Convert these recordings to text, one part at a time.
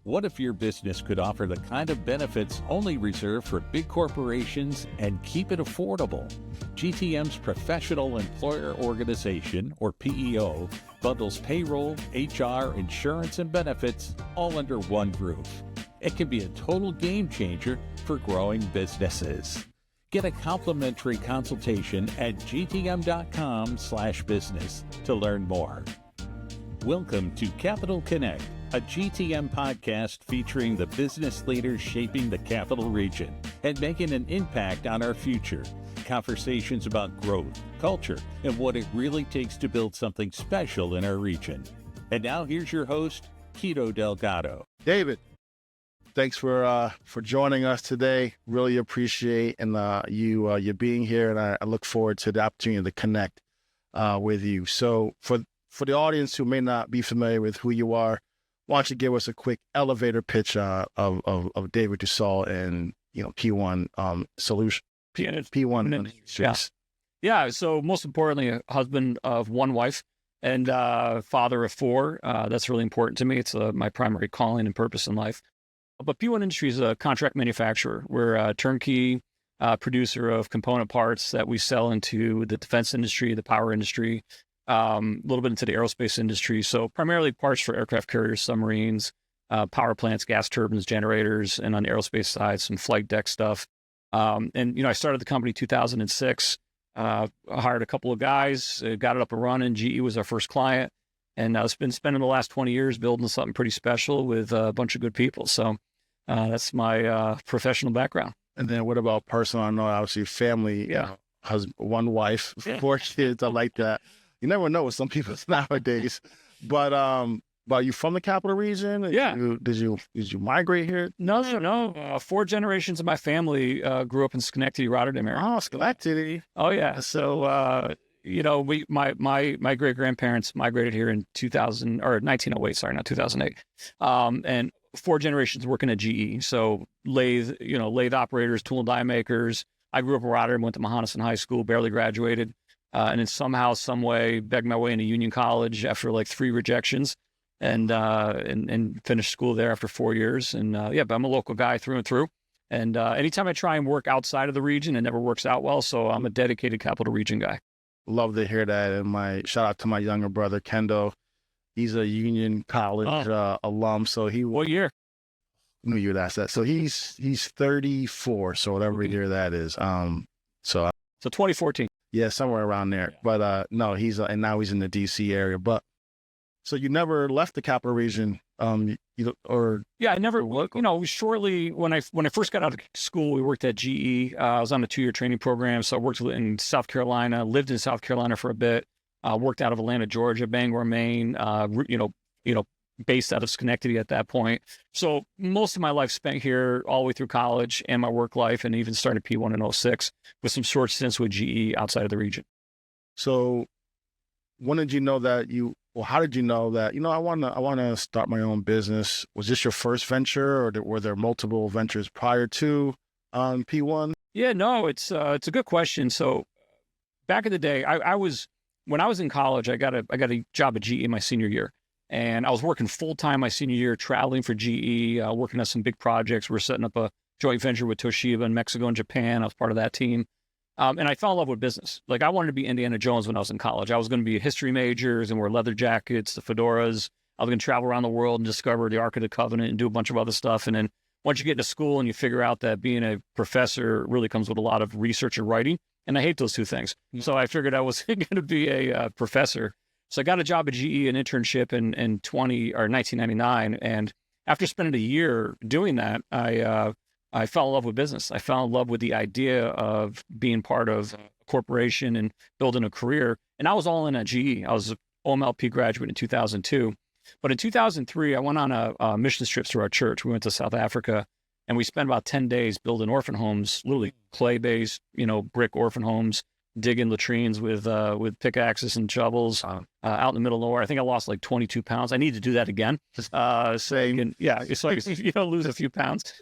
What if your business could offer the kind of benefits only reserved for big corporations and keep it affordable? GTM's Professional Employer Organization, or PEO, bundles payroll, HR, insurance, and benefits all under one roof. It can be a total game changer for growing businesses. Get a complimentary consultation at gtm.com/business to learn more. Welcome to Capital Connect, a GTM podcast featuring the business leaders shaping the capital region and making an impact on our future. Conversations about growth, culture, and what it really takes to build something special in our region. And now here's your host, Kito Delgado. David, thanks for joining us today. Really appreciate you being here, and I look forward to the opportunity to connect with you. So for the audience who may not be familiar with who you are, why don't you give us a quick elevator pitch of David Dussault and P1 Solution. P1 Industries. Yeah. So most importantly, a husband of one wife and father of four. That's really important to me. It's my primary calling and purpose in life. But P1 Industries is a contract manufacturer. We're a turnkey producer of component parts that we sell into the defense industry, the power industry, a little bit into the aerospace industry. So primarily parts for aircraft carriers, submarines, power plants, gas turbines, generators, and on the aerospace side, some flight deck stuff. I started the company in 2006, hired a couple of guys, got it up and running. GE was our first client. And I've been spending the last 20 years building something pretty special with a bunch of good people. So that's my professional background. And then what about personal? I know obviously family, husband, one wife, 4 kids. I like that. You never know with some people nowadays. But are you from the capital region? Yeah. Did you migrate here? No. 4 generations of my family grew up in Schenectady, Rotterdam area. Oh, Schenectady. Oh yeah. So my great grandparents migrated here in 1908. Sorry, not 2008. And 4 generations working at GE. So lathe operators, tool and die makers. I grew up in Rotterdam, went to Mahonison High School, barely graduated. And then somehow, some way, begged my way into Union College after like 3 rejections, and finished school there after 4 years. And but I'm a local guy through and through. And anytime I try and work outside of the region, it never works out well. So I'm a dedicated capital region guy. Love to hear that. And my shout out to my younger brother, Kendo. He's a Union College alum. So What year? Knew you'd ask that. So he's 34. So whatever year that is. So 2014. Yeah, somewhere around there. Yeah. But no, and now he's in the DC area. But so you never left the capital region, I never. Shortly when I first got out of school, we worked at GE. I was on a 2-year training program, so I worked in South Carolina, lived in South Carolina for a bit. Worked out of Atlanta, Georgia, Bangor, Maine. Based out of Schenectady at that point. So most of my life spent here all the way through college and my work life, and even started P1 in 06 with some short stints with GE outside of the region. So when did you know that how did you know that, I want to start my own business? Was this your first venture, or were there multiple ventures prior to P1? Yeah, no, it's a good question. So back in the day, when I was in college, I got a job at GE my senior year. And I was working full-time my senior year, traveling for GE, working on some big projects. We were setting up a joint venture with Toshiba in Mexico and Japan. I was part of that team. And I fell in love with business. Like, I wanted to be Indiana Jones when I was in college. I was going to be a history major and wear leather jackets, the fedoras. I was going to travel around the world and discover the Ark of the Covenant and do a bunch of other stuff. And then once you get into school and you figure out that being a professor really comes with a lot of research and writing, and I hate those two things. Mm-hmm. So I figured I was going to be a professor. So I got a job at GE, an internship in 1999. And after spending a year doing that, I fell in love with business. I fell in love with the idea of being part of a corporation and building a career. And I was all in at GE. I was an OMLP graduate in 2002. But in 2003, I went on a mission trip through our church. We went to South Africa, and we spent about 10 days building orphan homes, literally clay-based, brick orphan homes, digging latrines with pickaxes and shovels out in the middle of nowhere. I think I lost like 22 pounds. I need to do that again. So I can, lose a few pounds.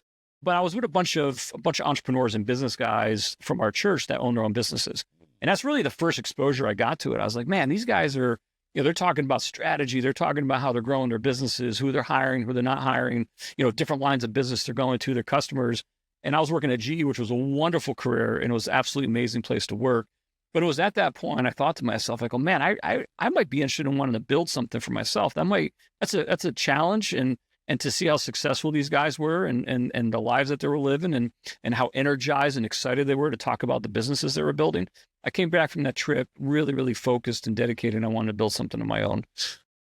But I was with a bunch of entrepreneurs and business guys from our church that own their own businesses. And that's really the first exposure I got to it. I was like, man, these guys are they're talking about strategy. They're talking about how they're growing their businesses, who they're hiring, who they're not hiring, different lines of business they're going to, their customers. And I was working at GE, which was a wonderful career, and it was an absolutely amazing place to work. But it was at that point I thought to myself, like, oh man, I might be interested in wanting to build something for myself. That's a challenge, and to see how successful these guys were and the lives that they were living and how energized and excited they were to talk about the businesses they were building. I came back from that trip really, really focused and dedicated, and I wanted to build something of my own.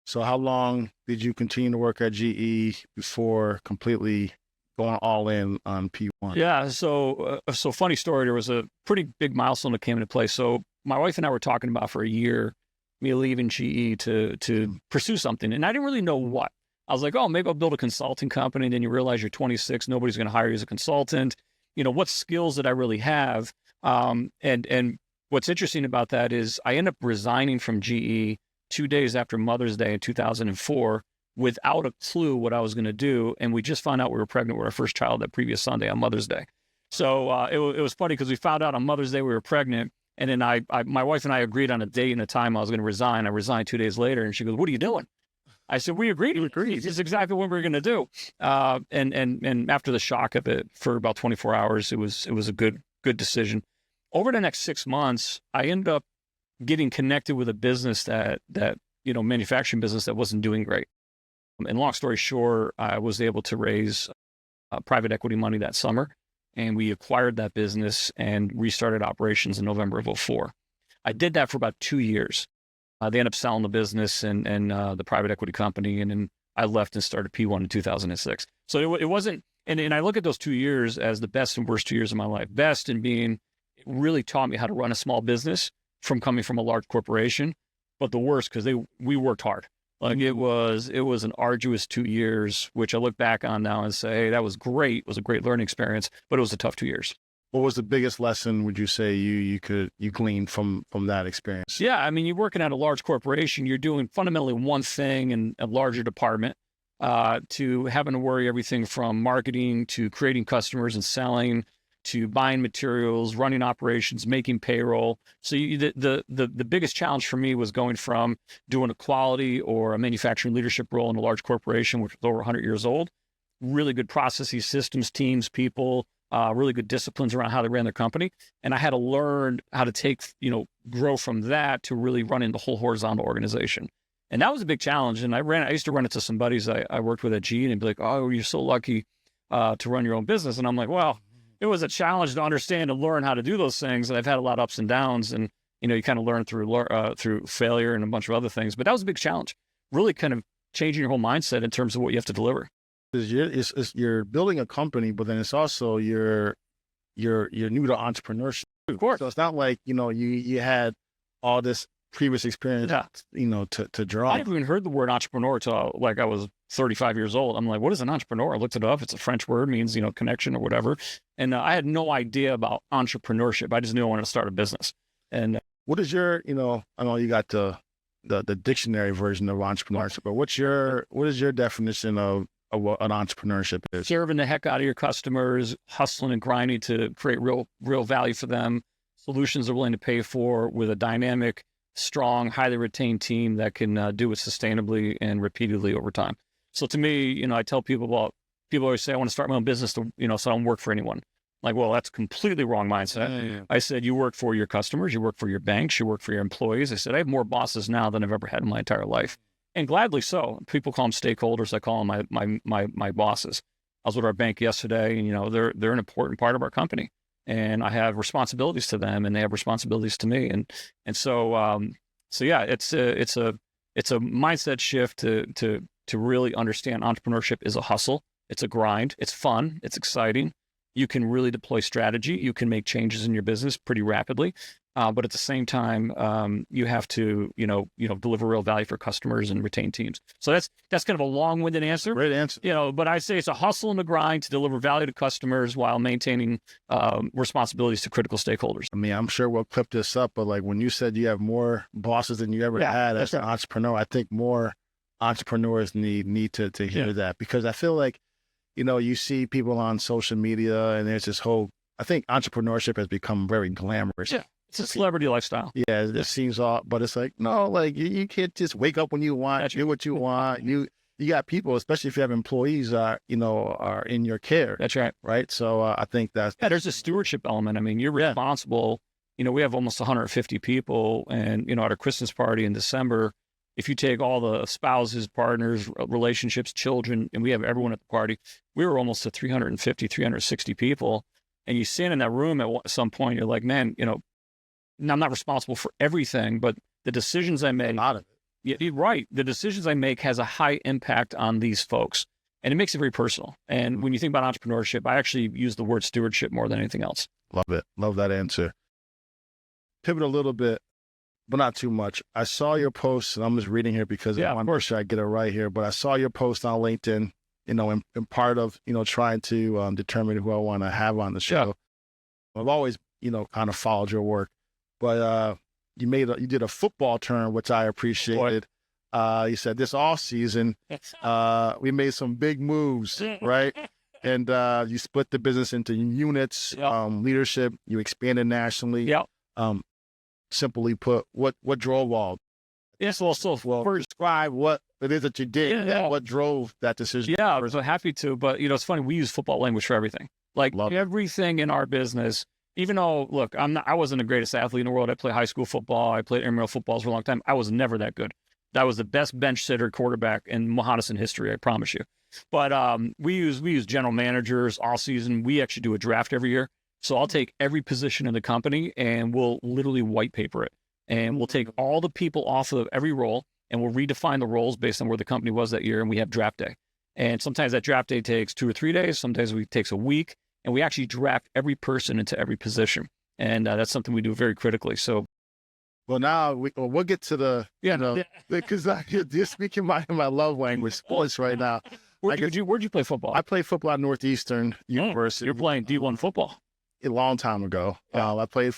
So how long did you continue to work at GE before completely going all in on P1? Yeah. So funny story. There was a pretty big milestone that came into play. So my wife and I were talking about for a year, me leaving GE to pursue something. And I didn't really know what. I was like, oh, maybe I'll build a consulting company. And then you realize you're 26, nobody's going to hire you as a consultant. What skills did I really have? And what's interesting about that is I ended up resigning from GE 2 days after Mother's Day in 2004 without a clue what I was going to do. And we just found out we were pregnant with our first child that previous Sunday on Mother's Day. So it was funny because we found out on Mother's Day we were pregnant. And then my wife and I agreed on a date and a time I was going to resign. I resigned 2 days later, and she goes, "What are you doing?" I said, we agreed. This is exactly what we were going to do. And after the shock of it for about 24 hours, it was a good decision. Over the next 6 months, I ended up getting connected with a business that manufacturing business that wasn't doing great. And long story short, I was able to raise private equity money that summer, and we acquired that business and restarted operations in November of 2004. I did that for about 2 years. They ended up selling the business and the private equity company, and then I left and started P1 in 2006. So it wasn't, and I look at those 2 years as the best and worst 2 years of my life. Best in being, it really taught me how to run a small business from coming from a large corporation, but the worst because we worked hard. Like it was an arduous 2 years, which I look back on now and say, hey, that was great. It was a great learning experience, but it was a tough 2 years. What was the biggest lesson, would you say, you gleaned from that experience? Yeah, I mean, you're working at a large corporation. You're doing fundamentally one thing in a larger department, to having to worry everything from marketing to creating customers and selling to buying materials, running operations, making payroll. So the biggest challenge for me was going from doing a quality or a manufacturing leadership role in a large corporation, which was over 100 years old, really good processes, systems, teams, people, really good disciplines around how they ran their company. And I had to learn how to grow from that to really running the whole horizontal organization. And that was a big challenge. And I used to run into some buddies I worked with at GE, and they'd be like, oh, you're so lucky to run your own business. And I'm like, well, it was a challenge to understand and learn how to do those things. And I've had a lot of ups and downs, and, you kind of learn through failure and a bunch of other things. But that was a big challenge, really kind of changing your whole mindset in terms of what you have to deliver. You're building a company, but then it's also you're new to entrepreneurship. Of course. So it's not like, you had all this previous experience, to draw. I never even heard the word entrepreneur until like I was 35 years old. I'm like, what is an entrepreneur? I looked it up. It's a French word, means, connection or whatever. And I had no idea about entrepreneurship. I just knew I wanted to start a business. And what is your, I know you got the dictionary version of entrepreneurship, but what is your definition of what an entrepreneurship is? Serving the heck out of your customers, hustling and grinding to create real value for them, solutions they're willing to pay for, with a dynamic, strong, highly retained team that can do it sustainably and repeatedly over time. So to me, I tell people always say, I want to start my own business so I don't work for anyone. Like, well, that's completely wrong mindset. Yeah. I said, you work for your customers, you work for your banks, you work for your employees. I said, I have more bosses now than I've ever had in my entire life. And gladly so. People call them stakeholders. I call them my bosses. I was with our bank yesterday, and they're an important part of our company, and I have responsibilities to them, and they have responsibilities to me. And so yeah, it's a mindset shift to really understand entrepreneurship is a hustle. It's a grind. It's fun. It's exciting. You can really deploy strategy. You can make changes in your business pretty rapidly. But at the same time, you have to, deliver real value for customers and retain teams. So that's kind of a long-winded answer. Great answer. But I say it's a hustle and a grind to deliver value to customers while maintaining responsibilities to critical stakeholders. I mean, I'm sure we'll clip this up, but like when you said you have more bosses than you ever had as an entrepreneur, I think more entrepreneurs need to hear that, because I feel like, you see people on social media, and there's this whole, I think entrepreneurship has become very glamorous. Yeah. It's a celebrity lifestyle. Yeah, it seems all, but it's like, no, like you can't just wake up when you want, do what you want. You got people, especially if you have employees, are in your care. That's right. Right. So I think that's there's a stewardship element. I mean, you're responsible. We have almost 150 people, and at our Christmas party in December, if you take all the spouses, partners, relationships, children, and we have everyone at the party, we were almost to 350, 360 people. And you stand in that room at some point, you're like, man, I'm not responsible for everything, but the decisions I make, a lot of it. Yeah, you're right. The decisions I make has a high impact on these folks, and it makes it very personal. And when you think about entrepreneurship, I actually use the word stewardship more than anything else. Love it. Love that answer. Pivot a little bit, but not too much. I saw your post, and I'm just reading here because I want to make sure I get it right here, but I saw your post on LinkedIn, in part of, trying to determine who I want to have on the show. Yeah. I've always, kind of followed your work, but you did a football turn, which I appreciated. You said this off season, we made some big moves, right? And you split the business into units, leadership, you expanded nationally. Yep. Simply put, what drove all? Yes, first, describe what it is that you did. Yeah. What drove that decision? Yeah, I was happy to. But it's funny. We use football language for everything. Like everything in our business. Even though, look, I wasn't the greatest athlete in the world. I played high school football. I played intramural footballs for a long time. I was never that good. That was the best bench sitter quarterback in Mohannes history. I promise you. But we use general managers all season. We actually do a draft every year. So I'll take every position in the company and we'll literally white paper it. And we'll take all the people off of every role and we'll redefine the roles based on where the company was that year. And we have draft day. And sometimes that draft day takes 2 or 3 days. Sometimes it takes a week. And we actually draft every person into every position. And that's something we do very critically. So, well, now we'll get to the, because you're speaking my love language, sports right now. Where'd you play football? I played football at Northeastern University. You're playing D1 football. A long time ago. I played,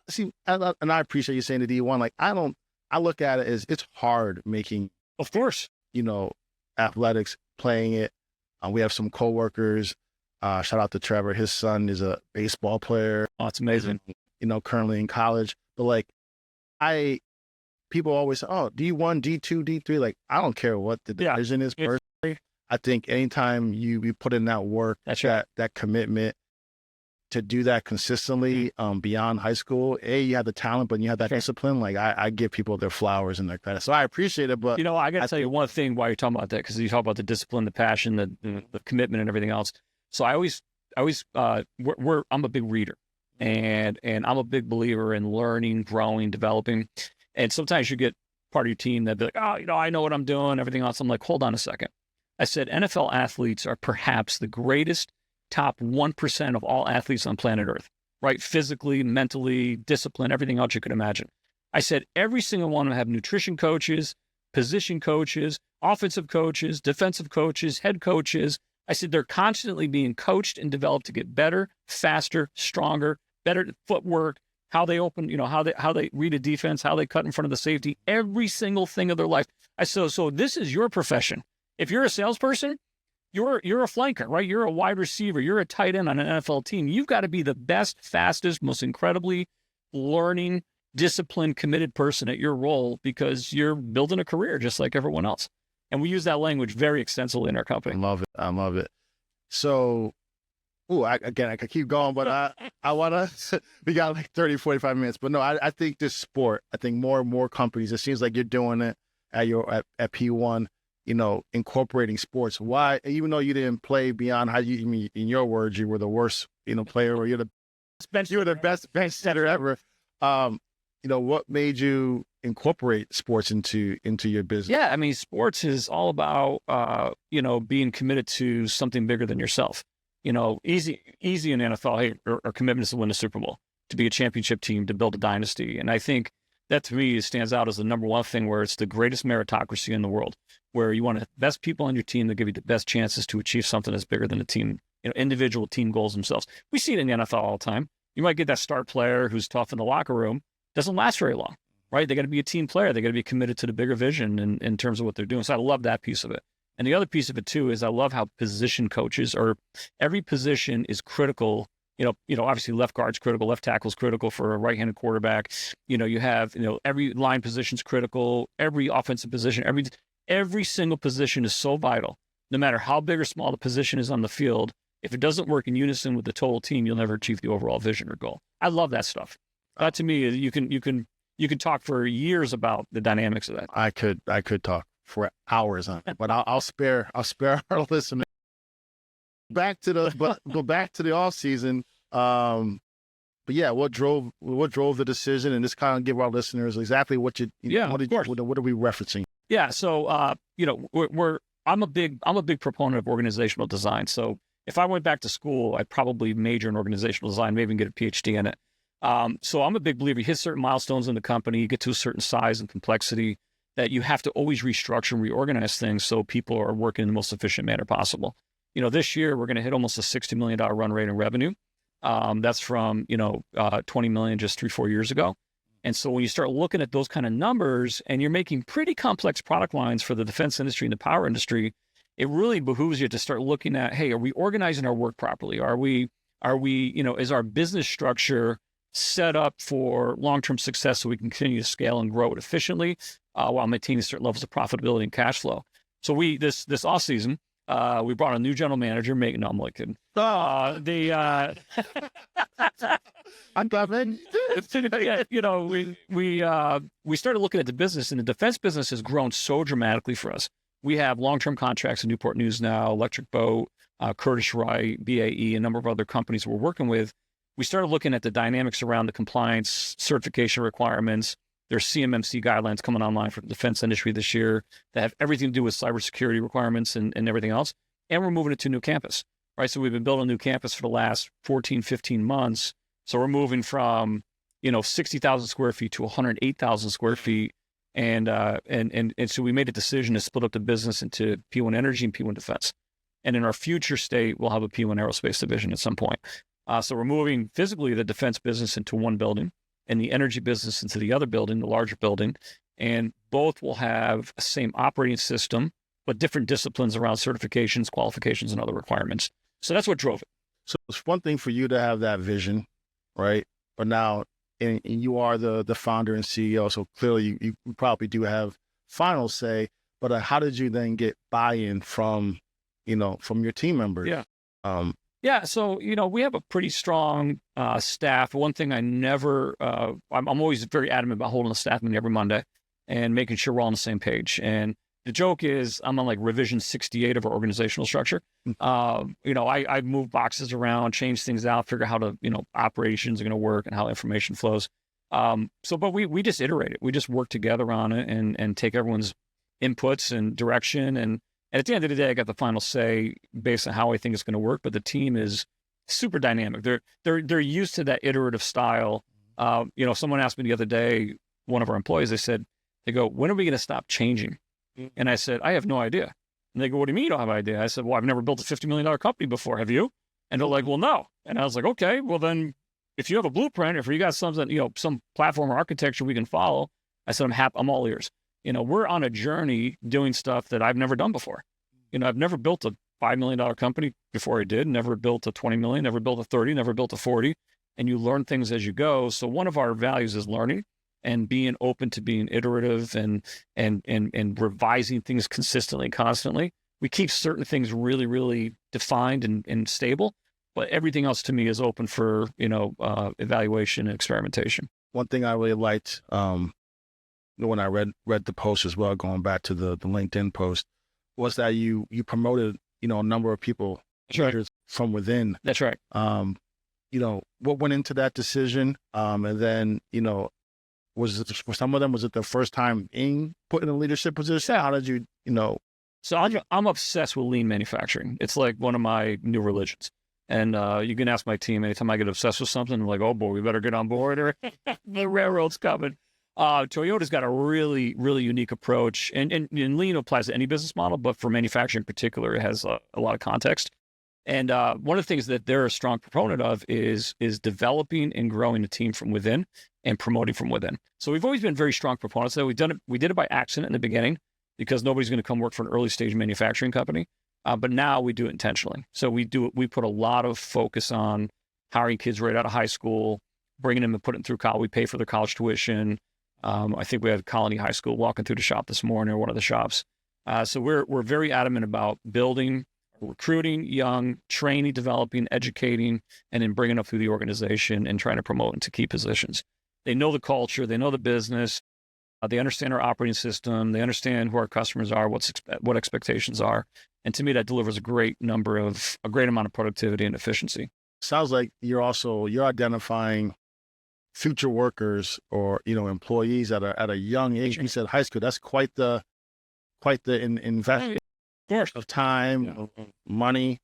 see, and I appreciate you saying the D1. Like, I look at it as it's hard making, of course, athletics, playing it. We have some coworkers. Shout out to Trevor. His son is a baseball player. Oh, it's amazing. Currently in college. But people always say, oh, D1, D2, D3. Like, I don't care what the division is personally. I think anytime you put in that work, that commitment to do that consistently beyond high school, you have the talent, but you have that discipline. Like, I give people their flowers and their credit. So I appreciate it. But I got to tell you one thing while you're talking about that, because you talk about the discipline, the passion, the commitment, and everything else. So I'm a big reader, and I'm a big believer in learning, growing, developing. And sometimes you get part of your team that be like, oh, I know what I'm doing, everything else. I'm like, hold on a second. I said, NFL athletes are perhaps the greatest top 1% of all athletes on planet Earth, right? Physically, mentally, discipline, everything else you could imagine. I said, every single one of them have nutrition coaches, position coaches, offensive coaches, defensive coaches, head coaches. I said, they're constantly being coached and developed to get better, faster, stronger, better footwork, how they open, how they read a defense, how they cut in front of the safety, every single thing of their life. I said, so this is your profession. If you're a salesperson, you're a flanker, right? You're a wide receiver. You're a tight end on an NFL team. You've got to be the best, fastest, most incredibly learning, disciplined, committed person at your role because you're building a career just like everyone else. And we use that language very extensively in our company. I love it. So, I could keep going, but I want to, we got like 30, 45 minutes. But no, I think this sport, I think more and more companies, it seems like you're doing it at P1, incorporating sports. Why, even though you didn't play beyond how in your words, you were the worst, player, or you're the best bench setter ever. What made you incorporate sports into your business? Yeah, I mean, sports is all about, being committed to something bigger than yourself. Easy in the NFL, our commitment is to win the Super Bowl, to be a championship team, to build a dynasty. And I think that to me stands out as the number one thing where it's the greatest meritocracy in the world, where you want the best people on your team that give you the best chances to achieve something that's bigger than the team, individual team goals themselves. We see it in the NFL all the time. You might get that star player who's tough in the locker room, doesn't last very long, right? They got to be a team player. They got to be committed to the bigger vision in terms of what they're doing. So I love that piece of it. And the other piece of it too is I love how position coaches, or every position is critical Obviously left guard's critical, left tackle's critical for a right-handed quarterback. You have, every line position's critical, every offensive position, every single position is so vital. No matter how big or small the position is on the field, if it doesn't work in unison with the total team, you'll never achieve the overall vision or goal. I love that stuff. That to me, you can talk for years about the dynamics of that. I could talk for hours on it, but I'll spare our listeners. Go back to the off season. But yeah, what drove the decision, and just kind of give our listeners exactly what are we referencing? Yeah, so I'm a big proponent of organizational design. So if I went back to school, I'd probably major in organizational design, maybe even get a PhD in it. So I'm a big believer. You hit certain milestones in the company, you get to a certain size and complexity that you have to always restructure and reorganize things so people are working in the most efficient manner possible. This year we're going to hit almost a $60 million run rate in revenue. That's from, 20 million just 3-4 years ago. And so when you start looking at those kind of numbers and you're making pretty complex product lines for the defense industry and the power industry, it really behooves you to start looking at, hey, are we organizing our work properly? Are we, is our business structure set up for long-term success so we can continue to scale and grow it efficiently while maintaining certain levels of profitability and cash flow? So this off season, we brought a new general manager. I'm like, I'm glad, man. We started looking at the business, and the defense business has grown so dramatically for us. We have long-term contracts in Newport News now, Electric Boat, Curtiss-Wright, BAE, a number of other companies we're working with. We started looking at the dynamics around the compliance certification requirements. There's CMMC guidelines coming online for the defense industry this year that have everything to do with cybersecurity requirements and everything else. And we're moving it to a new campus, right? So we've been building a new campus for the last 14, 15 months. So we're moving from, 60,000 square feet to 108,000 square feet. And so we made a decision to split up the business into P1 Energy and P1 Defense. And in our future state, we'll have a P1 Aerospace division at some point. So we're moving physically the defense business into one building and the energy business into the other building, the larger building. And both will have the same operating system, but different disciplines around certifications, qualifications, and other requirements. So that's what drove it. So it's one thing for you to have that vision, right? But now, and you are the founder and CEO, so clearly you probably do have final say. But how did you then get buy-in from your team members? Yeah. So, we have a pretty strong staff. One thing I'm always very adamant about holding a staff meeting every Monday and making sure we're all on the same page. And the joke is I'm on like revision 68 of our organizational structure. I move boxes around, change things out, figure out how to, operations are going to work and how information flows. But we just iterate it. We just work together on it and take everyone's inputs and direction. And at the end of the day, I got the final say based on how I think it's going to work. But the team is super dynamic. They're used to that iterative style. Someone asked me the other day, one of our employees, they go, when are we going to stop changing? And I said, I have no idea. And they go, what do you mean you don't have an idea? I said, well, I've never built a $50 million company before. Have you? And they're like, well, no. And I was like, okay, well then if you have a blueprint, if you got something, some platform or architecture we can follow, I said, I'm all ears. We're on a journey doing stuff that I've never done before. I've never built a $5 million company before I did, never built a 20 million, never built a 30, never built a 40. And you learn things as you go. So one of our values is learning and being open to being iterative and revising things consistently, constantly. We keep certain things really, really defined and stable, but everything else to me is open for, evaluation and experimentation. One thing I really liked, when I read the post as well, going back to the LinkedIn post, was that you promoted, a number of people from within. That's right. What went into that decision? And then, was it for some of them, was it their first time being put in a leadership position? How did you, So I'm obsessed with lean manufacturing. It's like one of my new religions. And you can ask my team anytime I get obsessed with something, I'm like, oh boy, we better get on board or the railroad's coming. Toyota's got a really, really unique approach, and lean applies to any business model, but for manufacturing in particular, it has a lot of context. And one of the things that they're a strong proponent of is developing and growing a team from within and promoting from within. So we've always been very strong proponents of that. We did it by accident in the beginning because nobody's going to come work for an early stage manufacturing company. But now we do it intentionally. So we put a lot of focus on hiring kids right out of high school, bringing them and putting them through college. We pay for their college tuition. I think we had Colony High School walking through the shop this morning, or one of the shops. So we're very adamant about building, recruiting young, training, developing, educating, and then bringing up through the organization and trying to promote into key positions. They know the culture, they know the business, they understand our operating system, they understand who our customers are, what expectations are, and to me that delivers a great amount of productivity and efficiency. Sounds like you're identifying future workers or employees at a young age. You said high school. That's quite the investment of time, money.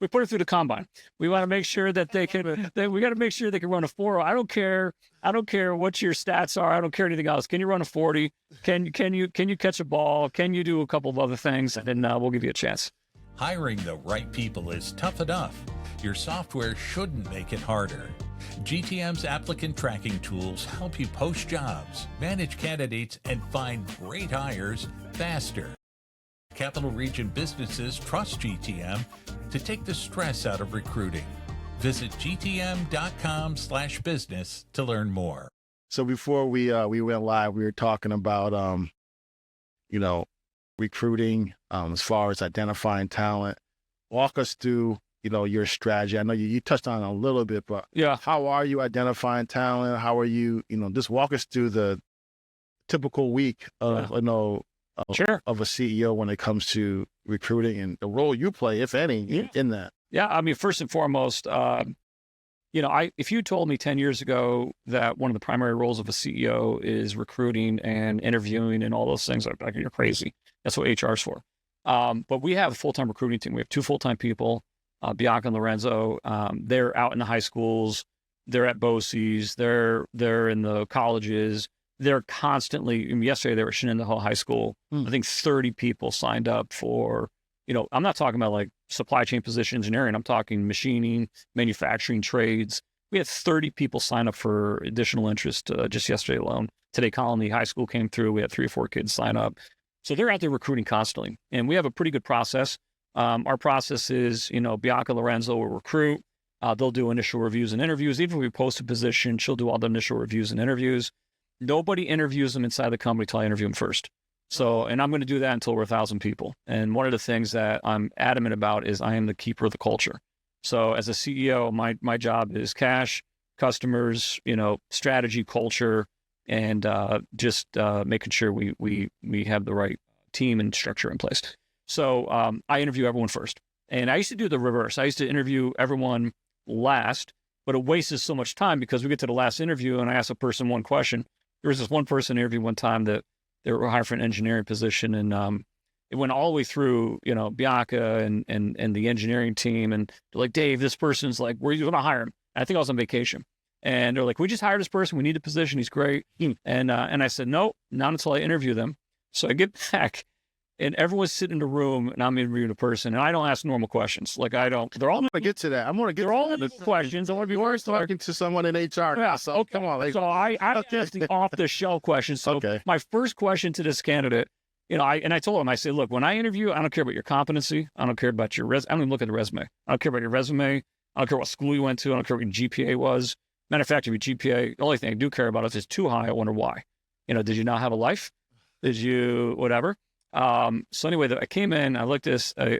We put it through the combine. We want to make sure that they can. We got to make sure they can run a 4.0. I don't care what your stats are. I don't care anything else. Can you run a 40? Can you catch a ball? Can you do a couple of other things? And then we'll give you a chance. Hiring the right people is tough enough. Your software shouldn't make it harder. GTM's applicant tracking tools help you post jobs, manage candidates, and find great hires faster. Capital Region businesses trust GTM to take the stress out of recruiting. Visit gtm.com/business to learn more. So before we went live, we were talking about recruiting as far as identifying talent. Walk us through your strategy. I know you touched on it a little bit, but how are you identifying talent? How are you just walk us through the typical week of of a CEO when it comes to recruiting and the role you play, if any, in that. Yeah, I mean, first and foremost, if you told me 10 years ago that one of the primary roles of a CEO is recruiting and interviewing and all those things, I'd be like, you're crazy. That's what HR is for. But we have a full-time recruiting team. We have 2 full-time people, Bianca and Lorenzo. They're out in the high schools. They're at BOCES. They're in the colleges. They're constantly, yesterday they were at Shenandoah High School. I think 30 people signed up for, I'm not talking about like supply chain position engineering. I'm talking machining, manufacturing, trades. We had 30 people sign up for additional interest just yesterday alone. Today, Colony High School came through. We had 3 or 4 kids sign up. So they're out there recruiting constantly. And we have a pretty good process. Our process is, Bianca Lorenzo will recruit. They'll do initial reviews and interviews. Even if we post a position, she'll do all the initial reviews and interviews. Nobody interviews them inside the company till I interview them first. So, and I'm going to do that until we're 1,000 people. And one of the things that I'm adamant about is I am the keeper of the culture. So as a CEO, my job is cash, customers, strategy, culture, and just making sure we have the right team and structure in place. So I interview everyone first. And I used to do the reverse. I used to interview everyone last, but it wastes so much time because we get to the last interview and I ask a person one question. There was this one person interview one time that they were hired for an engineering position, and it went all the way through, Bianca and the engineering team, and they're like, Dave, this person's like, where are you going to hire him? And I think I was on vacation, and they're like, we just hired this person. We need a position. He's great. And I said, no, not until I interview them. So I get back, and everyone's sitting in the room, and I'm interviewing a person, and I don't ask normal questions. Like they're all. I'm gonna get to that. They're all questions. I want to be worse talking to someone in HR. Yeah. So come on. So I asked the off-the-shelf questions. So my first question to this candidate, I told him, I said, look, when I interview, I don't care about your competency. I don't care about your resume. I don't even look at the resume. I don't care about your resume. I don't care what school you went to. I don't care what your GPA was. Matter of fact, if your GPA, the only thing I do care about is it's too high. I wonder why. Did you not have a life? Did you whatever? So anyway, I came in, I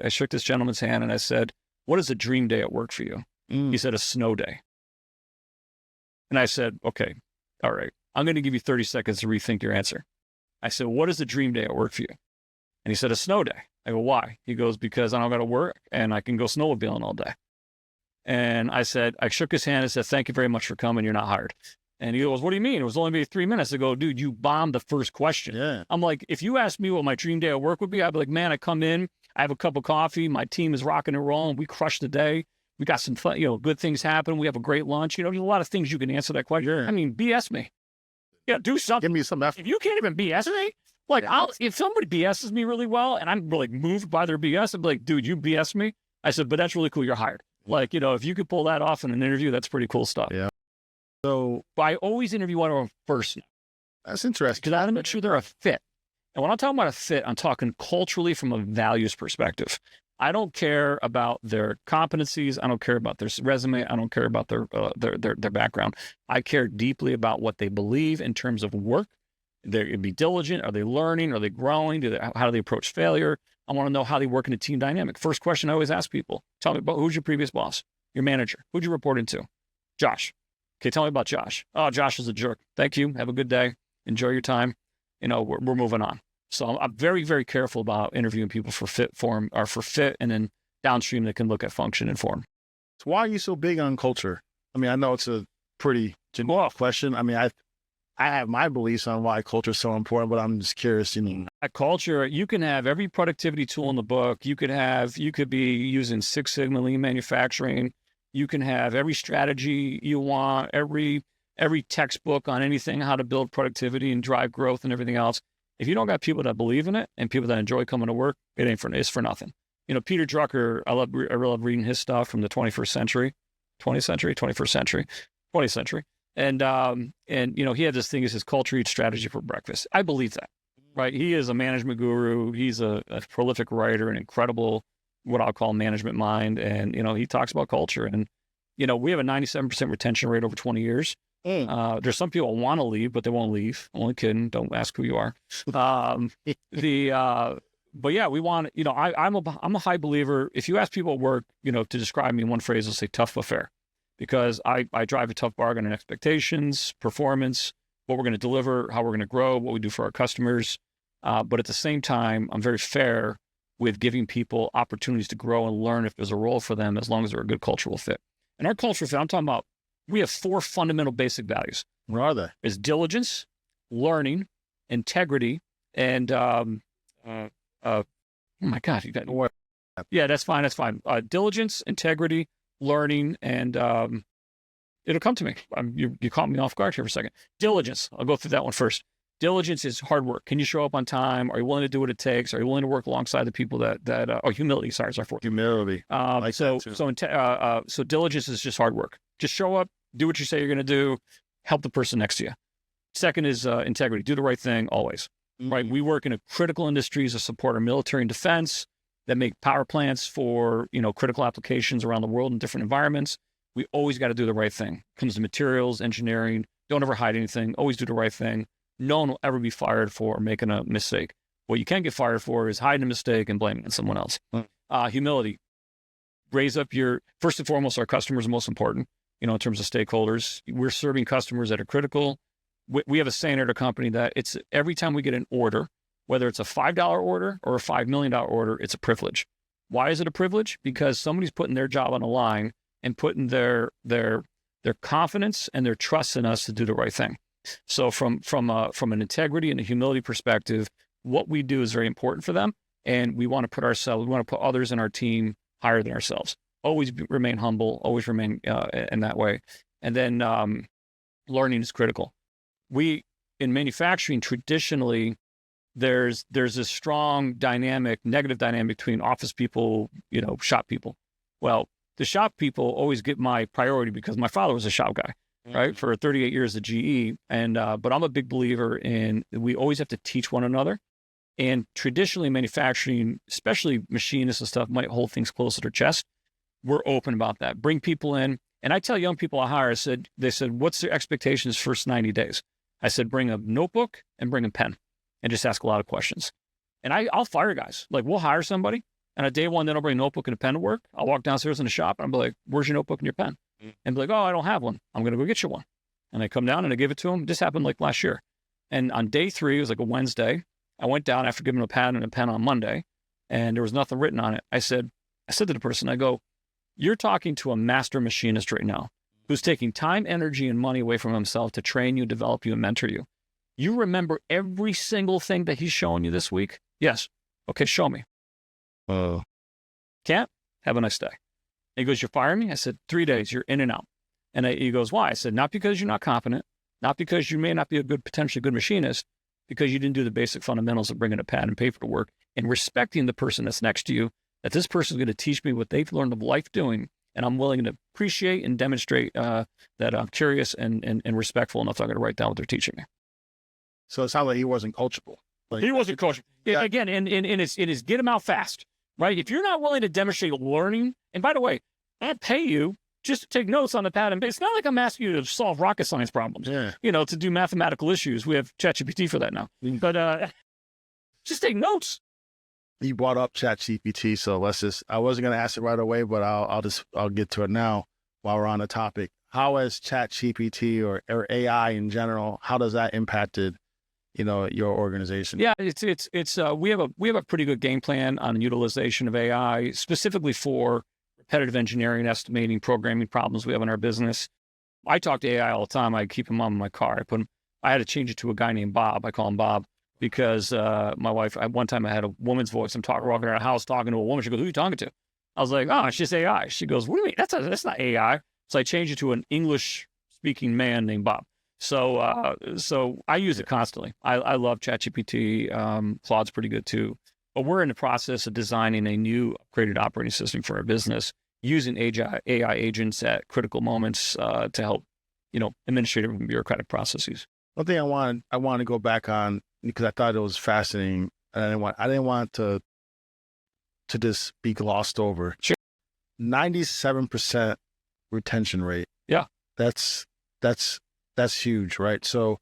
shook this gentleman's hand and I said, what is a dream day at work for you? He said, a snow day. And I said, okay, all right. I'm going to give you 30 seconds to rethink your answer. I said, what is a dream day at work for you? And he said, a snow day. I go, why? He goes, because I don't got to work and I can go snowmobiling all day. And I shook his hand and said, thank you very much for coming. You're not hired. And he goes, what do you mean? It was only maybe 3 minutes. I go, dude, you bombed the first question. Yeah. I'm like, if you asked me what my dream day at work would be, I'd be like, man, I come in, I have a cup of coffee, my team is rocking and rolling, we crush the day, we got some fun, good things happen, we have a great lunch. There's a lot of things you can answer that question. Sure. I mean, BS me. Yeah, do something. Give me some effort. If you can't even BS me, if somebody BSs me really well and I'm really moved by their BS, I'd be like, dude, you BS me? I said, but that's really cool, you're hired. If you could pull that off in an interview, that's pretty cool stuff. Yeah. So I always interview one of them first. That's interesting. Because I want to make sure they're a fit. And when I'm talking about a fit, I'm talking culturally from a values perspective. I don't care about their competencies. I don't care about their resume. I don't care about their background. I care deeply about what they believe in terms of work. They'd be diligent. Are they learning? Are they growing? How do they approach failure? I want to know how they work in a team dynamic. First question I always ask people, tell me about who's your previous boss, your manager. Who'd you report into? Josh. Okay, tell me about Josh. Oh, Josh is a jerk. Thank you. Have a good day. Enjoy your time. We're moving on. So I'm very, very careful about interviewing people for fit, form, or for fit, and then downstream they can look at function and form. So why are you so big on culture? I mean, I know it's a pretty general question. I mean, I have my beliefs on why culture is so important, but I'm just curious, At culture, you can have every productivity tool in the book. You could be using Six Sigma lean manufacturing. You can have every strategy you want, every textbook on anything, how to build productivity and drive growth and everything else. If you don't got people that believe in it and people that enjoy coming to work, it's for nothing. Peter Drucker, I love reading his stuff from the 21st century. And he had this thing, is his culture eats strategy for breakfast. I believe that, right? He is a management guru. He's a prolific writer, an incredible, what I'll call management mind. And, he talks about culture. And, we have a 97% retention rate over 20 years. There's some people want to leave, but they won't leave. Only kidding. Don't ask who you are. But yeah, we want, I'm a high believer. If you ask people at work, to describe me in one phrase, they'll say tough but fair, because I drive a tough bargain on expectations, performance, what we're going to deliver, how we're going to grow, what we do for our customers. But at the same time, I'm very fair with giving people opportunities to grow and learn if there's a role for them, as long as they're a good cultural fit. And our cultural fit, I'm talking about, we have 4 fundamental basic values. What are they? It's diligence, learning, integrity, and oh my God, you got what? Yeah, that's fine. Diligence, integrity, learning, and it'll come to me. You caught me off guard here for a second. Diligence. I'll go through that one first. Diligence is hard work. Can you show up on time? Are you willing to do what it takes? Are you willing to work alongside the people humility? Sorry, it's our fourth. Humility. So diligence is just hard work. Just show up, do what you say you're going to do, help the person next to you. Second is integrity. Do the right thing always. Mm-hmm. Right? We work in critical industries that support our military and defense, that make power plants for critical applications around the world in different environments. We always got to do the right thing. Comes to materials, engineering. Don't ever hide anything. Always do the right thing. No one will ever be fired for making a mistake. What you can get fired for is hiding a mistake and blaming it on someone else. Humility. Raise up first and foremost, our customers are most important, in terms of stakeholders. We're serving customers that are critical. We have a saying at our company that it's every time we get an order, whether it's a $5 order or a $5 million order, it's a privilege. Why is it a privilege? Because somebody's putting their job on the line and putting their confidence and their trust in us to do the right thing. So from an integrity and a humility perspective, what we do is very important for them, and we want to put others in our team higher than ourselves. Always remain humble. Always remain in that way. And then learning is critical. In manufacturing, traditionally, there's this strong negative dynamic between office people, shop people. Well, the shop people always get my priority because my father was a shop guy. Right, for 38 years at GE, but I'm a big believer in we always have to teach one another. And traditionally, manufacturing, especially machinists and stuff, might hold things close to their chest. We're open about that. Bring people in, and I tell young people I hire. They said, "What's their expectations first 90 days?" I said, "Bring a notebook and bring a pen, and just ask a lot of questions." And I'll fire guys. Like, we'll hire somebody, and on day one, then I'll bring a notebook and a pen to work. I'll walk downstairs in the shop, and I'll be like, "Where's your notebook and your pen?" And be like, "Oh, I don't have one. I'm going to go get you one." And I come down and I give it to him. This happened like last year. And on day 3, it was like a Wednesday. I went down after giving him a pad and a pen on Monday, and there was nothing written on it. I said to the person, I go, "You're talking to a master machinist right now who's taking time, energy, and money away from himself to train you, develop you, and mentor you. You remember every single thing that he's showing you this week?" "Yes." "Okay, show me." "Can't? Have a nice day." He goes, "You're firing me?" I said, 3 days, you're in and out. And he goes, "Why?" I said, "Not because you're not competent, not because you may not be potentially good machinist, because you didn't do the basic fundamentals of bringing a pad and paper to work and respecting the person that's next to you, that this person's going to teach me what they've learned of life doing, and I'm willing to appreciate and demonstrate that I'm curious and respectful enough that I'm going to write down what they're teaching me." So it sounds like he wasn't coachable. He wasn't coachable. Yeah. Again, and it's get him out fast. right? If you're not willing to demonstrate learning, and by the way, I'll pay you just to take notes on the pad and base. It's not like I'm asking you to solve rocket science problems, to do mathematical issues. We have ChatGPT for that now. But just take notes. You brought up ChatGPT, so I wasn't going to ask it right away, but I'll get to it now while we're on the topic. How has ChatGPT or AI in general, how does that impacted, your organization? Yeah, we have a pretty good game plan on the utilization of AI, specifically for repetitive engineering, estimating, programming problems we have in our business. I talk to AI all the time. I keep him on my car. I had to change it to a guy named Bob. I call him Bob because my wife, one time I had a woman's voice. I'm walking around the house talking to a woman. She goes, "Who are you talking to?" I was like, "Oh, it's just AI." She goes, "What do you mean? That's not AI." So I changed it to an English-speaking man named Bob. So I use it constantly. I love ChatGPT. Claude's pretty good too. But we're in the process of designing a new upgraded operating system for our business using AI agents at critical moments to help, administrative and bureaucratic processes. One thing I want to go back on, because I thought it was fascinating, and I didn't want to just be glossed over. Sure. 97% retention rate. Yeah. That's huge, right? So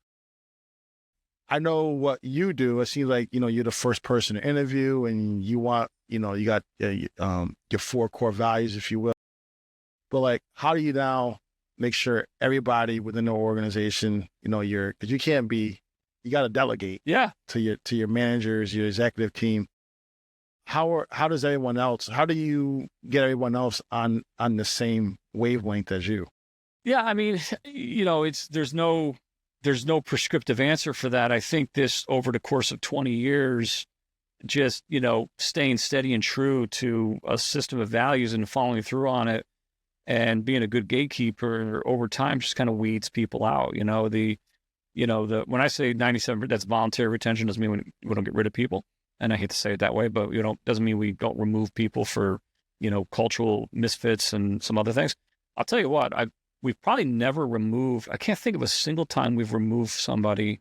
I know what you do. It seems like, you're the first person to interview, and you want, you got your 4 core values, if you will. But like, how do you now make sure everybody within the organization, because you got to delegate to your managers, your executive team. How does everyone else, how do you get everyone else on the same wavelength as you? Yeah. I mean, there's no prescriptive answer for that. I think this over the course of 20 years, just, staying steady and true to a system of values and following through on it and being a good gatekeeper over time just kind of weeds people out. When I say 97%, that's voluntary retention, doesn't mean we don't get rid of people. And I hate to say it that way, but doesn't mean we don't remove people for, cultural misfits and some other things. I'll tell you what, we've probably never removed, I can't think of a single time we've removed somebody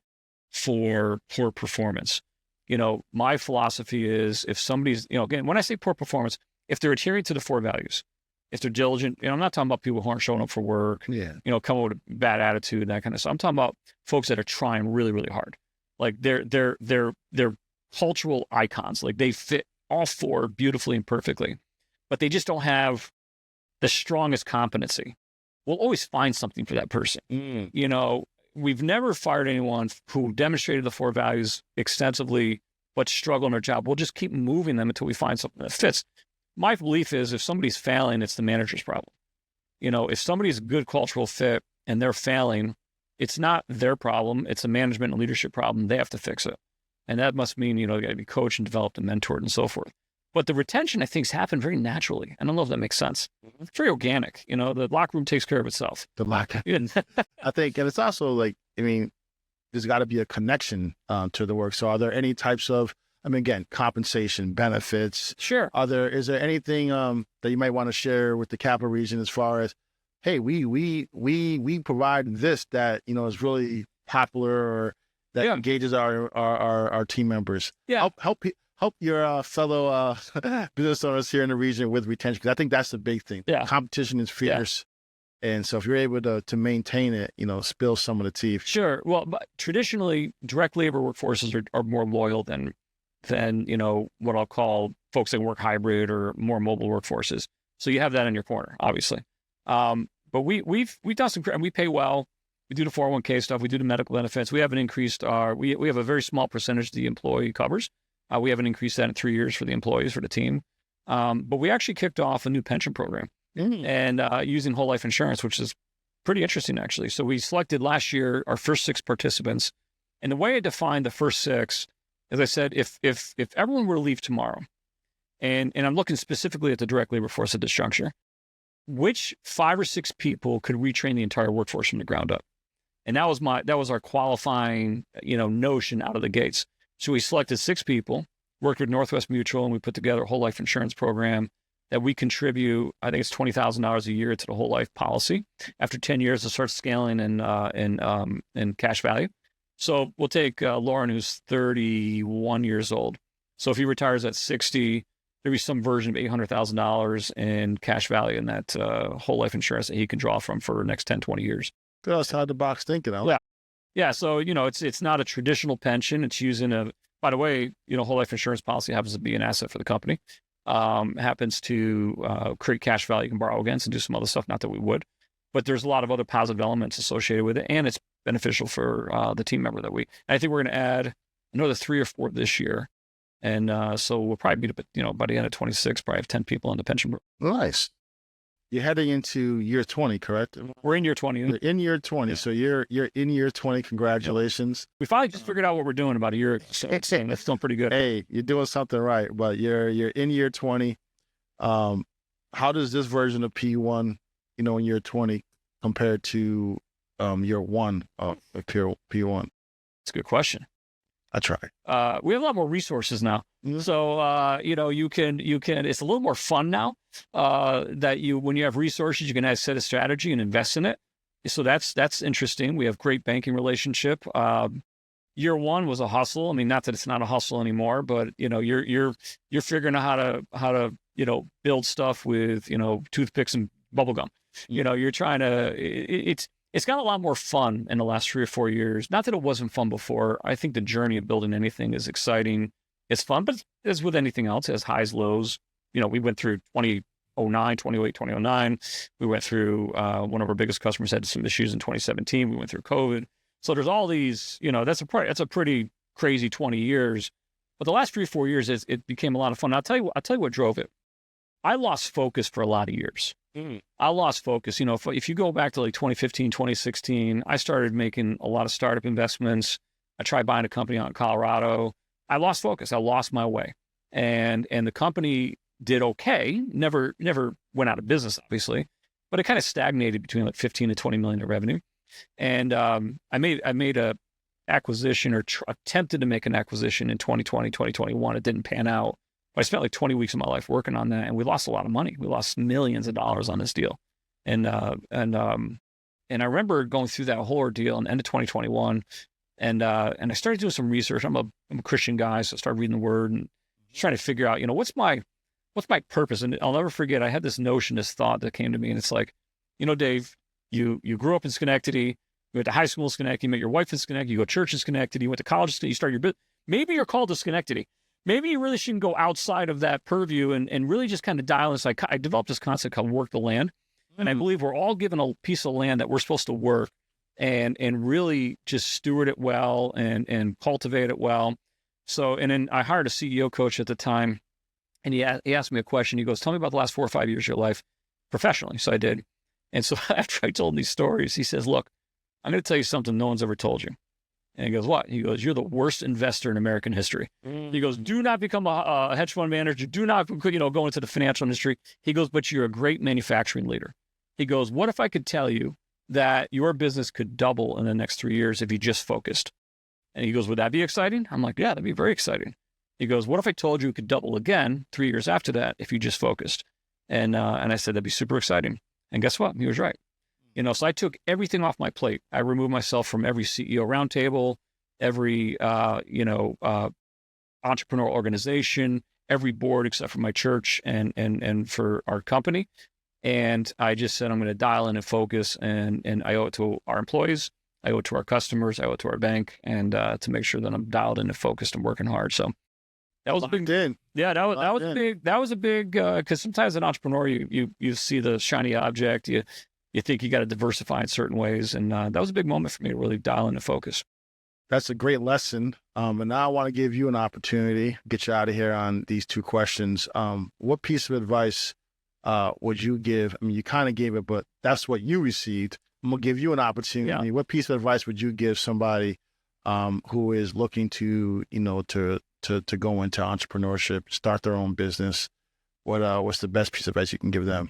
for poor performance. My philosophy is if somebody's, again, when I say poor performance, if they're adhering to the 4 values, if they're diligent, I'm not talking about people who aren't showing up for work, come up with a bad attitude and that kind of stuff. I'm talking about folks that are trying really, really hard. Like they're cultural icons. Like they fit all 4 beautifully and perfectly, but they just don't have the strongest competency. We'll always find something for that person. We've never fired anyone who demonstrated the 4 values extensively, but struggle in their job. We'll just keep moving them until we find something that fits. My belief is if somebody's failing, it's the manager's problem. If somebody's a good cultural fit and they're failing, it's not their problem. It's a management and leadership problem. They have to fix it. And that must mean, you got to be coached and developed and mentored and so forth. But the retention, I think, has happened very naturally. I don't know if that makes sense. It's very organic. The locker room takes care of itself. The locker. I think, and it's also like, there's got to be a connection to the work. So are there any types of, again, compensation, benefits? Sure. Is there anything that you might want to share with the Capital Region as far as, hey, we provide this that, is really popular or that engages our team members? Yeah. Help your fellow business owners here in the region with retention, because I think that's the big thing. Yeah. Competition is fierce. Yeah. And so if you're able to maintain it, spill some of the tea. Sure. Well, but traditionally, direct labor workforces are more loyal than what I'll call folks that work hybrid or more mobile workforces. So you have that in your corner, obviously. But we've done some, and we pay well. We do the 401k stuff. We do the medical benefits. We haven't increased we have a very small percentage the employee covers. We haven't increased that in 3 years for the employees, for the team. But we actually kicked off a new pension program and using whole life insurance, which is pretty interesting, actually. So we selected last year our first 6 participants. And the way I defined the first 6, as I said, if everyone were to leave tomorrow, and I'm looking specifically at the direct labor force at this juncture, which 5 or 6 people could retrain the entire workforce from the ground up? And that was our qualifying, notion out of the gates. So we selected 6 people, worked with Northwest Mutual, and we put together a whole life insurance program that we contribute. I think it's $20,000 a year to the whole life policy. After 10 years, it starts scaling in cash value. So we'll take Lauren, who's 31 years old. So if he retires at 60, there'd be some version of $800,000 in cash value in that whole life insurance that he can draw from for the next 10, 20 years. Good outside the box thinking. Yeah. Yeah. So, it's not a traditional pension. It's using by the way, whole life insurance policy happens to be an asset for the company. Happens to create cash value you can borrow against and do some other stuff. Not that we would, but there's a lot of other positive elements associated with it. And it's beneficial for the team member and I think we're going to add another 3 or 4 this year. And so we'll probably be, by the end of 26, probably have 10 people on the pension group. Nice. You're heading into year 20, correct? We're in year 20. You're in year 20. Yeah. So you're in year 20. Congratulations. We finally just figured out what we're doing about a year ago. So that's still pretty good. Hey, you're doing something right, but you're in year 20. How does this version of P1, in year 20 compared to year 1 of P1? It's a good question. I try. We have a lot more resources now. Mm-hmm. So, you can, it's a little more fun now, when you have resources, you can set a strategy and invest in it. So that's interesting. We have great banking relationship. Year 1 was a hustle. I mean, not that it's not a hustle anymore, but you're figuring out how to, build stuff with, toothpicks and bubble gum. You're trying to, it's got a lot more fun in the last 3 or 4 years. Not that it wasn't fun before. I think the journey of building anything is exciting. It's fun, but as with anything else, it has highs, lows. We went through 2009, 2008, 2009. We went through, one of our biggest customers had some issues in 2017. We went through COVID. So there's all these, that's a pretty crazy 20 years. But the last 3 or 4 years, it became a lot of fun. I'll tell you what drove it. I lost focus for a lot of years. I lost focus. If you go back to like 2015, 2016, I started making a lot of startup investments. I tried buying a company out in Colorado. I lost focus. I lost my way. And the company did okay. Never went out of business, obviously, but it kind of stagnated between like 15 to 20 million in revenue. And I made a acquisition or attempted to make an acquisition in 2020, 2021. It didn't pan out. But I spent like 20 weeks of my life working on that, and we lost a lot of money. We lost millions of dollars on this deal. And I remember going through that whole ordeal in the end of 2021. And I started doing some research. I'm a Christian guy, so I started reading the Word and trying to figure out, what's my purpose. And I'll never forget, I had this notion, this thought that came to me, and it's like, Dave, you grew up in Schenectady, you went to high school in Schenectady, you met your wife in Schenectady, you go to church in Schenectady, you went to college in Schenectady, you started your business. Maybe you're called to Schenectady. Maybe you really shouldn't go outside of that purview and really just kind of dial in. So I developed this concept called work the land. And I believe we're all given a piece of land that we're supposed to work and really just steward it well and cultivate it well. So, and then I hired a CEO coach at the time, and he asked me a question. He goes, tell me about the last 4 or 5 years of your life professionally. So I did. And so after I told him these stories, he says, look, I'm going to tell you something no one's ever told you. And he goes, what? He goes, you're the worst investor in American history. He goes, do not become a hedge fund manager. Do not, go into the financial industry. He goes, but you're a great manufacturing leader. He goes, what if I could tell you that your business could double in the next 3 years if you just focused? And he goes, would that be exciting? I'm like, yeah, that'd be very exciting. He goes, what if I told you it could double again 3 years after that if you just focused? And I said, that'd be super exciting. And guess what? He was right. So I took everything off my plate. I removed myself from every CEO roundtable, every, entrepreneur organization, every board except for my church and for our company. And I just said, I'm going to dial in and focus. And I owe it to our employees. I owe it to our customers. I owe it to our bank, and to make sure that I'm dialed in and focused and working hard. So that was a big thing. Yeah, that was big. That was a big, because sometimes as an entrepreneur, you see the shiny object, you think you got to diversify in certain ways. And that was a big moment for me to really dial in and focus. That's a great lesson. And now I want to give you an opportunity, get you out of here on these 2 questions. What piece of advice would you give? I mean, you kind of gave it, but that's what you received. I'm going to give you an opportunity. Yeah. I mean, what piece of advice would you give somebody who is looking to, to go into entrepreneurship, start their own business? What's the best piece of advice you can give them?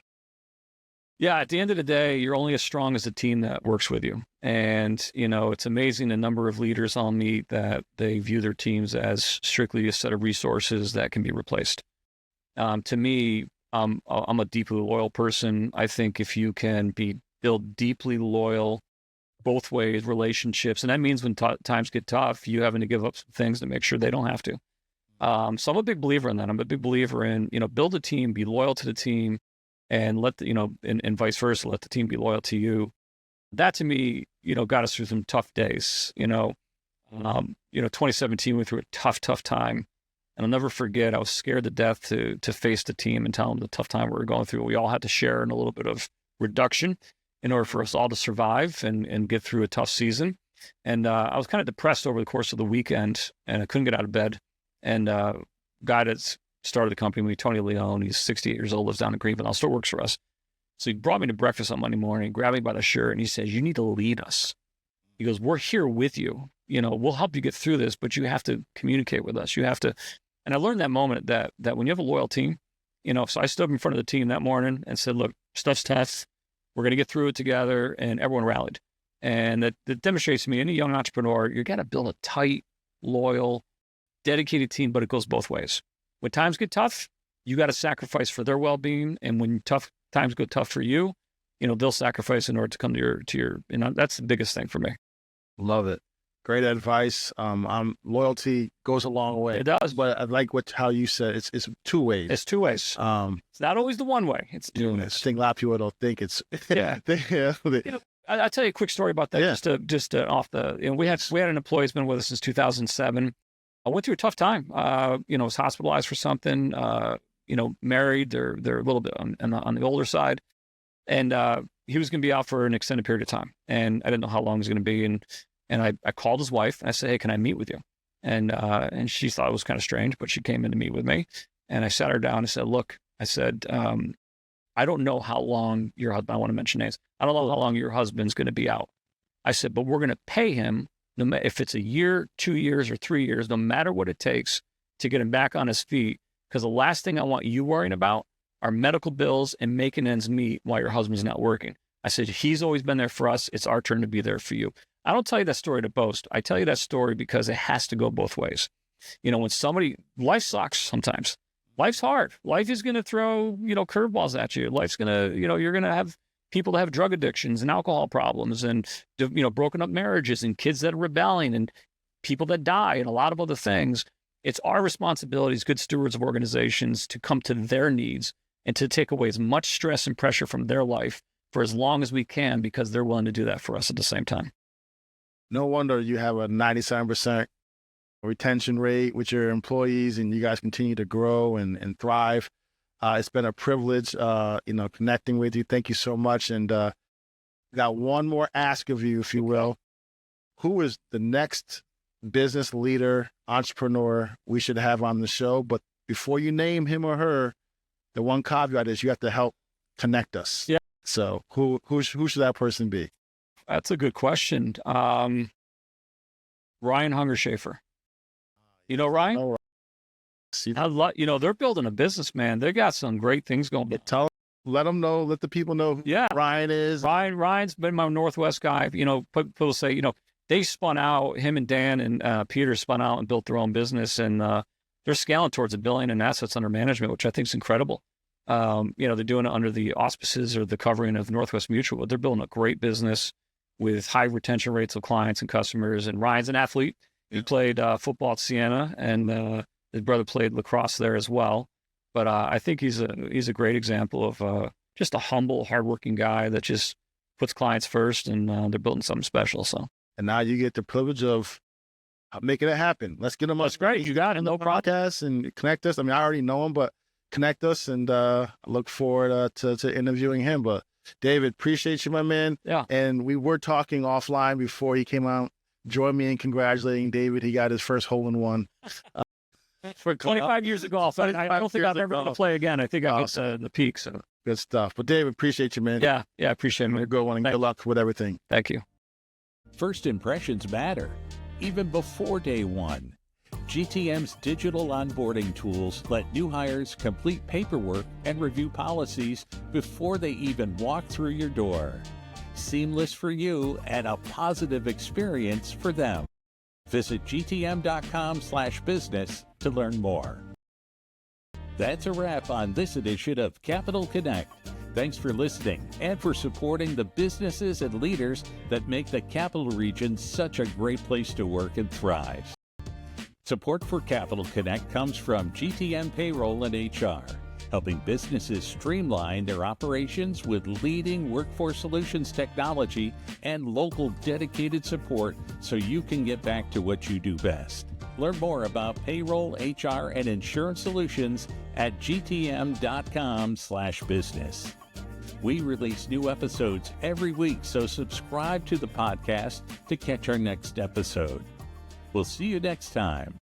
Yeah, at the end of the day, you're only as strong as the team that works with you. And, it's amazing the number of leaders I'll meet that they view their teams as strictly a set of resources that can be replaced. To me, I'm a deeply loyal person. I think if you can build deeply loyal, both ways relationships, and that means when times get tough, you having to give up some things to make sure they don't have to. So I'm a big believer in that. I'm a big believer in, build a team, be loyal to the team, and let the, and vice versa, let the team be loyal to you. That to me, got us through some tough days. 2017 went through a tough time. And I'll never forget, I was scared to death to face the team and tell them the tough time we were going through. We all had to share in a little bit of reduction in order for us all to survive and get through a tough season. And I was kind of depressed over the course of the weekend, and I couldn't get out of bed. And guy that started the company with me, Tony Leone, he's 68 years old, lives down in Greenville, still works for us. So he brought me to breakfast on Monday morning, grabbed me by the shirt, and he says, "You need to lead us." He goes, "We're here with you. We'll help you get through this, but you have to communicate with us. You have to." And I learned that moment that when you have a loyal team, so I stood up in front of the team that morning and said, "Look, stuff's tough. We're going to get through it together." And everyone rallied. And that demonstrates to me, any young entrepreneur, you got to build a tight, loyal, dedicated team, but it goes both ways. When times get tough, you got to sacrifice for their well-being. And when times go tough for you, they'll sacrifice in order to come to your, that's the biggest thing for me. Love it. Great advice. Loyalty goes a long way. It does. But I like how you said it's two ways. It's two ways. It's not always the one way. It's two ways. I think a lot of people don't think it's. Yeah. I'll tell you a quick story about that. Yeah. Just off the. We had an employee who's been with us since 2007. I went through a tough time. Was hospitalized for something. Married. They're a little bit on the older side, and he was going to be out for an extended period of time, and I didn't know how long it was going to be, and I called his wife and I said, "Hey, can I meet with you?" And she thought it was kind of strange, but she came in to meet with me, and I sat her down and said, "Look," I said, "I don't know how long your husband, I want to mention names. I don't know how long your husband's going to be out." I said, "But we're going to pay him, no matter if it's a year, 2 years, or 3 years, no matter what it takes to get him back on his feet. Because the last thing I want you worrying about are medical bills and making ends meet while your husband's not working." I said, "He's always been there for us. It's our turn to be there for you." I don't tell you that story to boast. I tell you that story because it has to go both ways. When life sucks sometimes. Life's hard. Life is going to throw, curveballs at you. Life's going to, you're going to have people that have drug addictions and alcohol problems and, broken up marriages and kids that are rebelling and people that die and a lot of other things. It's our responsibility as good stewards of organizations to come to their needs and to take away as much stress and pressure from their life for as long as we can, because they're willing to do that for us at the same time. No wonder you have a 97% retention rate with your employees, and you guys continue to grow and thrive. It's been a privilege, connecting with you. Thank you so much. And got one more ask of you, if you will. Who is the next business leader, entrepreneur we should have on the show? But before you name him or her, the one caveat is you have to help connect us. Yeah. So who should that person be? That's a good question. Ryan Hungershafer. You know Ryan? Oh, they're building a business, man. They got some great things going on. Let them know, let the people know who Ryan is. Ryan's been my Northwest guy. People say, they spun out, him and Dan and Peter spun out and built their own business, and they're scaling towards $1 billion in assets under management, which I think is incredible. They're doing it under the auspices or the covering of Northwest Mutual, but they're building a great business with high retention rates of clients and customers. And Ryan's an athlete. He played football at Siena, and his brother played lacrosse there as well. But I think he's a great example of just a humble, hardworking guy that just puts clients first, and they're building something special. So, and now you get the privilege of making it happen. Let's get him up. That's great. You got it. No problem. Podcast and connect us. I mean, I already know him, but connect us, and I look forward to interviewing him. But David, appreciate you, my man. Yeah. And we were talking offline before he came out. Join me in congratulating David. He got his first hole-in-one. For 25 years of golf. I don't think I'm ever going to play again. I think I hit the peak. So good stuff. But David, appreciate you, man. Yeah, appreciate it. You're a good one, and good luck with everything. Thank you. First impressions matter, even before day one. GTM's digital onboarding tools let new hires complete paperwork and review policies before they even walk through your door. Seamless for you and a positive experience for them. Visit gtm.com/business to learn more. That's a wrap on this edition of Capital Connect. Thanks for listening and for supporting the businesses and leaders that make the Capital Region such a great place to work and thrive. Support for Capital Connect comes from GTM Payroll and HR, helping businesses streamline their operations with leading workforce solutions technology and local dedicated support so you can get back to what you do best. Learn more about payroll, HR, and insurance solutions at gtm.com/business. We release new episodes every week, so subscribe to the podcast to catch our next episode. We'll see you next time.